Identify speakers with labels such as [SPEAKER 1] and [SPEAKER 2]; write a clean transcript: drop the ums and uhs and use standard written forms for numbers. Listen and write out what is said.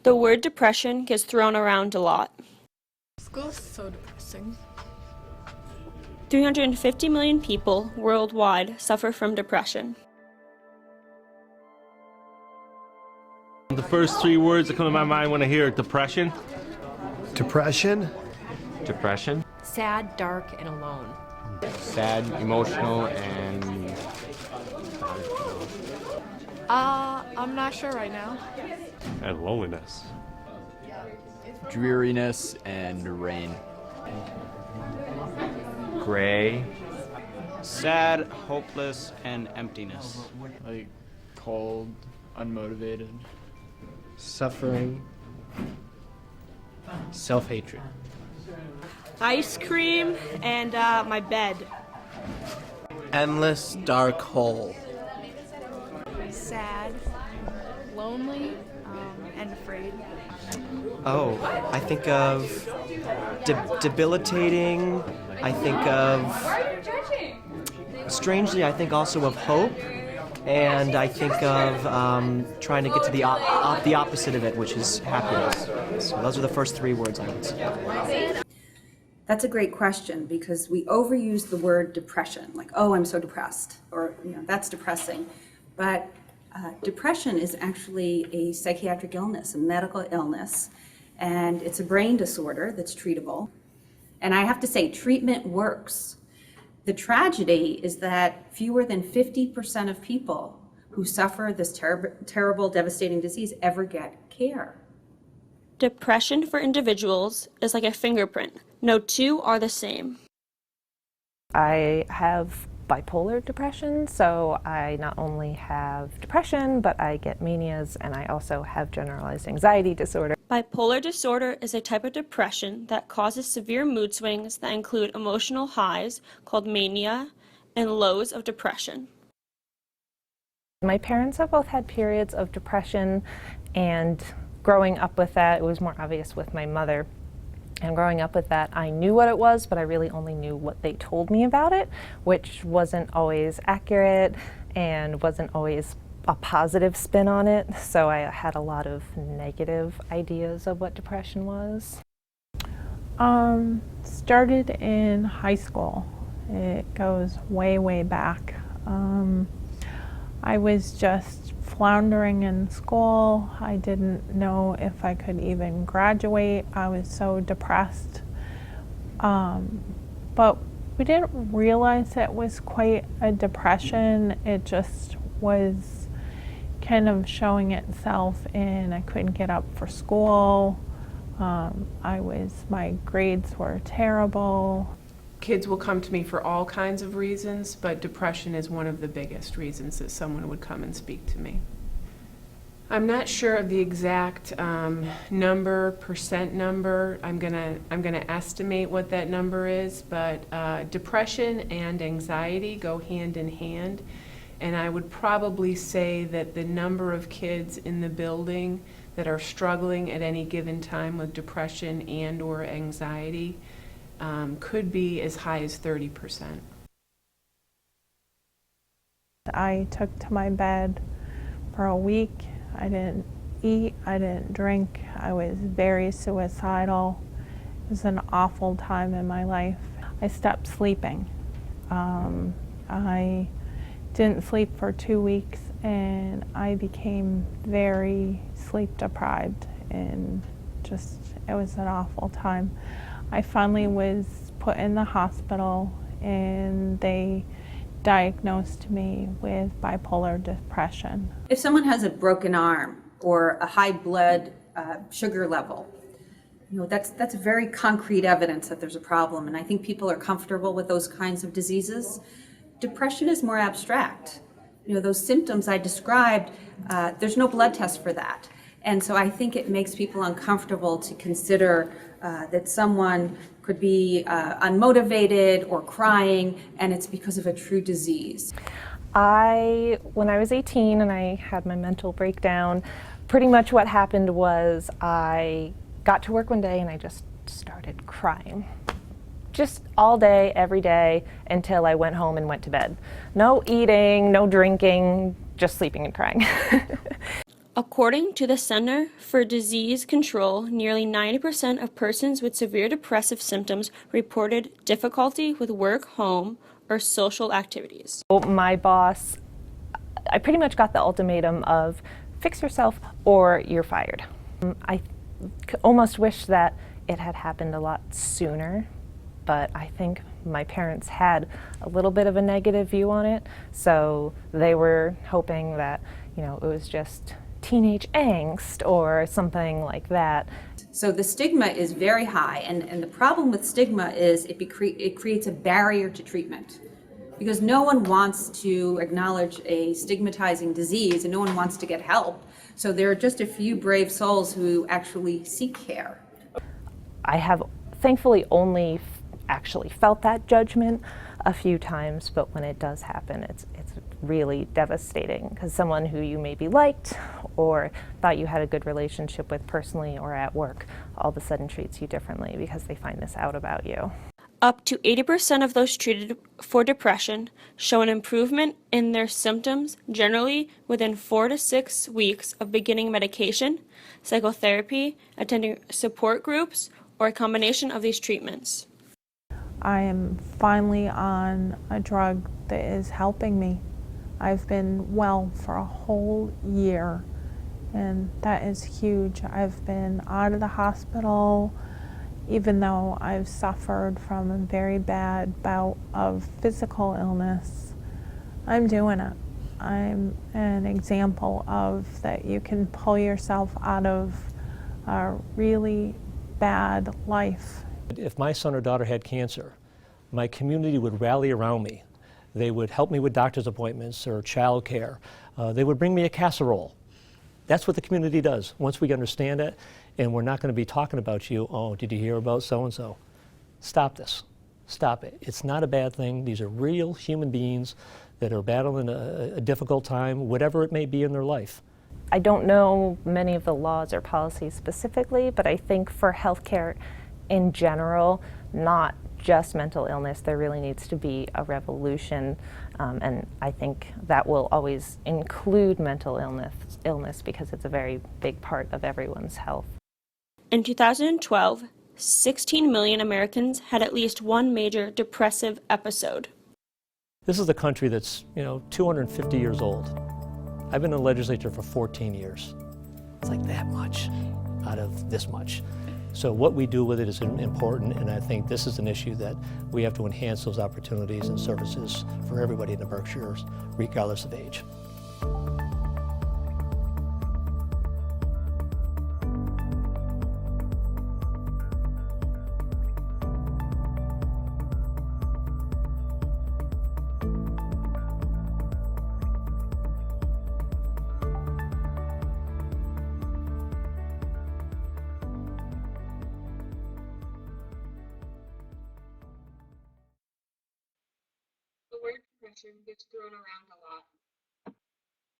[SPEAKER 1] The word depression gets thrown around a lot.
[SPEAKER 2] School's so depressing.
[SPEAKER 1] 350 million people worldwide suffer from depression.
[SPEAKER 3] The first three words that come to my mind when I hear depression.
[SPEAKER 4] Depression?
[SPEAKER 5] Depression.
[SPEAKER 6] Sad, dark, and alone.
[SPEAKER 5] Sad, emotional, and...
[SPEAKER 2] I'm not sure right now.
[SPEAKER 3] And loneliness.
[SPEAKER 7] Dreariness and rain.
[SPEAKER 5] Gray.
[SPEAKER 8] Sad, hopeless, and emptiness.
[SPEAKER 7] Like cold, unmotivated.
[SPEAKER 4] Suffering. Self-hatred.
[SPEAKER 1] Ice cream and my bed.
[SPEAKER 4] Endless dark hole.
[SPEAKER 2] Sad, lonely, and afraid.
[SPEAKER 9] Oh, I think of debilitating. I think of, strangely, I think also of hope. And I think of trying to get to the opposite of it, which is happiness. So those are the first three words I would say.
[SPEAKER 10] That's a great question because we overuse the word depression, like, oh, I'm so depressed, or, that's depressing. But depression is actually a psychiatric illness, a medical illness, and it's a brain disorder that's treatable. And I have to say, treatment works. The tragedy is that fewer than 50% of people who suffer this terrible, devastating disease ever get care.
[SPEAKER 1] Depression for individuals is like a fingerprint. No two are the same.
[SPEAKER 11] I have bipolar depression, so I not only have depression, but I get manias, and I also have generalized anxiety disorder.
[SPEAKER 1] Bipolar disorder is a type of depression that causes severe mood swings that include emotional highs, called mania, and lows of depression.
[SPEAKER 11] My parents have both had periods of depression, and growing up with that, it was more obvious with my mother. And growing up with that, I knew what it was, but I really only knew what they told me about it, which wasn't always accurate and wasn't always a positive spin on it. So I had a lot of negative ideas of what depression was.
[SPEAKER 12] Started in high school. It goes way, way back. I was just floundering in school. I didn't know if I could even graduate. I was so depressed. But we didn't realize it was quite a depression. It just was kind of showing itself in I couldn't get up for school. My grades were terrible.
[SPEAKER 13] Kids will come to me for all kinds of reasons, but depression is one of the biggest reasons that someone would come and speak to me. I'm not sure of the exact percent number. I'm gonna estimate what that number is, but depression and anxiety go hand in hand, and I would probably say that the number of kids in the building that are struggling at any given time with depression and or anxiety could be as high as 30%.
[SPEAKER 12] I took to my bed for a week. I didn't eat, I didn't drink. I was very suicidal. It was an awful time in my life. I stopped sleeping. I didn't sleep for 2 weeks and I became very sleep deprived, and it was an awful time. I finally was put in the hospital and they diagnosed me with bipolar depression.
[SPEAKER 10] If someone has a broken arm or a high blood sugar level, that's very concrete evidence that there's a problem, and I think people are comfortable with those kinds of diseases. Depression is more abstract. Those symptoms I described, there's no blood test for that. And so I think it makes people uncomfortable to consider that someone could be unmotivated or crying, and it's because of a true disease.
[SPEAKER 11] When I was 18 and I had my mental breakdown, pretty much what happened was I got to work one day and I just started crying. Just all day, every day, until I went home and went to bed. No eating, no drinking, just sleeping and crying.
[SPEAKER 1] According to the Center for Disease Control, nearly 90% of persons with severe depressive symptoms reported difficulty with work, home, or social activities.
[SPEAKER 11] My boss, I pretty much got the ultimatum of fix yourself or you're fired. I almost wish that it had happened a lot sooner, but I think my parents had a little bit of a negative view on it, so they were hoping that, you know, it was just teenage angst or something like that.
[SPEAKER 10] So the stigma is very high, and the problem with stigma is it creates a barrier to treatment. Because no one wants to acknowledge a stigmatizing disease and no one wants to get help. So there are just a few brave souls who actually seek care.
[SPEAKER 11] I have thankfully only actually felt that judgment a few times, but when it does happen, it's really devastating, because someone who you maybe liked or thought you had a good relationship with personally or at work all of a sudden treats you differently because they find this out about you.
[SPEAKER 1] Up to 80% of those treated for depression show an improvement in their symptoms, generally within 4 to 6 weeks of beginning medication, psychotherapy, attending support groups, or a combination of these treatments.
[SPEAKER 12] I am finally on a drug that is helping me. I've been well for a whole year, and that is huge. I've been out of the hospital, even though I've suffered from a very bad bout of physical illness. I'm doing it. I'm an example of that you can pull yourself out of a really bad life.
[SPEAKER 14] If my son or daughter had cancer, my community would rally around me. They would help me with doctor's appointments or child care. They would bring me a casserole. That's what the community does. Once we understand it, and we're not going to be talking about you, oh, did you hear about so-and-so? Stop this. Stop it. It's not a bad thing. These are real human beings that are battling a difficult time, whatever it may be in their life.
[SPEAKER 11] I don't know many of the laws or policies specifically, but I think for healthcare in general, not just mental illness, there really needs to be a revolution, and I think that will always include mental illness because it's a very big part of everyone's health.
[SPEAKER 1] In 2012, 16 million Americans had at least one major depressive episode.
[SPEAKER 14] This is a country that's, 250 years old. I've been in the legislature for 14 years. It's like that much out of this much. So what we do with it is important, and I think this is an issue that we have to enhance those opportunities and services for everybody in the Berkshires, regardless of age.
[SPEAKER 1] The word depression gets thrown around a lot.